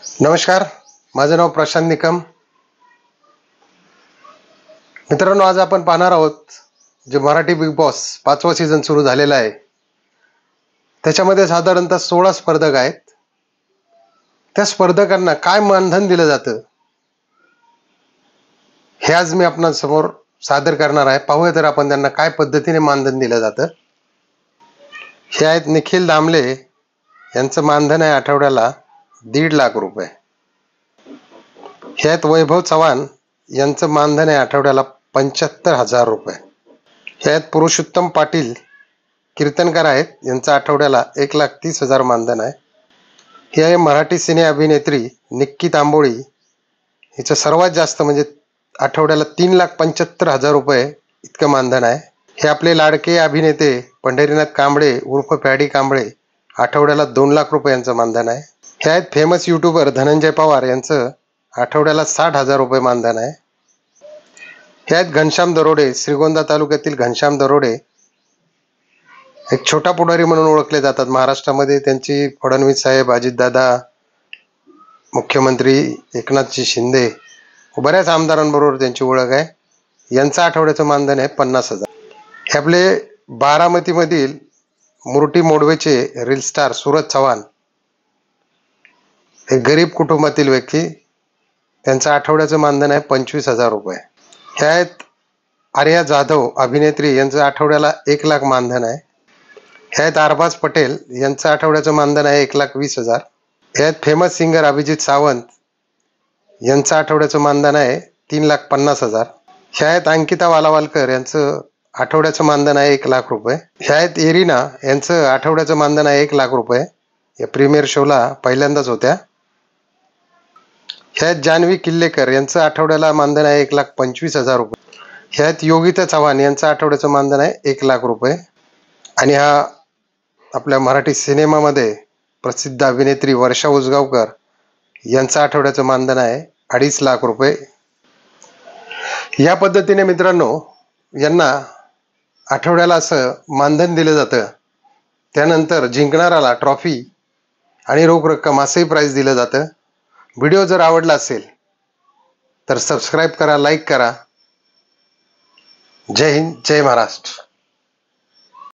नमस्कार, माझं नाव प्रशांत निकम. मित्रांनो, आज आपण पाहणार आहोत जे मराठी बिग बॉस 5वा सीझन सुरू झालेला आहे. त्याच्यामध्ये साधारणतः 16 स्पर्धक आहेत. त्या स्पर्धकांना काय मानधन दिलं जातं हे आज मी आपल्या समोर सादर करणार आहे. पाहूया तर आपण त्यांना काय पद्धतीने मानधन दिलं जातं. हे आहेत निखिल दामले, यांचं मानधन आहे आठवड्याला 1.5 लाख रुपये. हे आहेत वैभव चव्हाण, यांचं मानधन आहे आठवड्याला 75,000 रुपये. हे आहेत पुरुषोत्तम पाटील, कीर्तनकार आहेत, यांचं आठवड्याला 1,30,000 मानधन आहे. ही आहे मराठी सिने अभिनेत्री निक्की तांबोळी, हिचं सर्वात जास्त म्हणजे आठवड्याला 3,75,000 रुपये इतकं मानधन आहे. हे आपले लाडके अभिनेते पंढरीनाथ कांबळे उर्फ पॅडी कांबळे, आठवड्याला 2 लाख रुपये यांचं मानधन आहे. हे आहेत फेमस यूट्यूबर धनंजय पवार, यांचं आठवड्याला 60,000 रुपये मानधन आहे. हे आहेत घनश्याम दरोडे, श्रीगोंदा तालुक्यातील घनश्याम दरोडे, एक छोटा पुढारी म्हणून ओळखले जातात महाराष्ट्रामध्ये. त्यांची फडणवीस साहेब, अजितदादा, मुख्यमंत्री एकनाथजी शिंदे, बऱ्याच आमदारांबरोबर त्यांची ओळख आहे. यांचं आठवड्याचं मानधन आहे 50,000. हे आपले बारामतीमधील मुरटी मोडवेचे रील स्टार सूरज चव्हाण, एक गरीब कुटुंबातील व्यक्ती, त्यांचं आठवड्याचं मानधन आहे 25,000 रुपये. हे आहेत आर्या जाधव अभिनेत्री, यांचं आठवड्याला 1 लाख मानधन आहे. हे आहेत अरबाज पटेल, यांचं आठवड्याचं मानधन आहे 1,20,000. हे आहेत फेमस सिंगर अभिजित सावंत, यांचं आठवड्याचं मानधन आहे 3,50,000. हे आहेत अंकिता वालावालकर, यांचं आठवड्याचं मानधन आहे 1 लाख रुपये. हे आहेत एरिना, यांचं आठवड्याचं मानधन आहे 1 लाख रुपये. या प्रीमियर शोला पहिल्यांदाच होत्या. हे आहेत जान्हवी किल्लेकर, यांचं आठवड्याला मानधन आहे 1,25,000 रुपये. हे आहेत योगिता चव्हाण, यांचं आठवड्याचं मानधन आहे 1 लाख रुपये. आणि हा आपल्या मराठी सिनेमामध्ये प्रसिद्ध अभिनेत्री वर्षा उसगावकर, यांचं आठवड्याचं मानधन आहे 2.5 लाख रुपये. या पद्धतीने मित्रांनो, यांना आठवड्याला असं मानधन दिलं जातं. त्यानंतर जिंकणाराला ट्रॉफी आणि रोख रक्कम असंही प्राइज दिलं जातं. व्हिडिओ जर आवडला असेल तर सबस्क्राईब करा, लाईक करा. जय हिंद, जय महाराष्ट्र.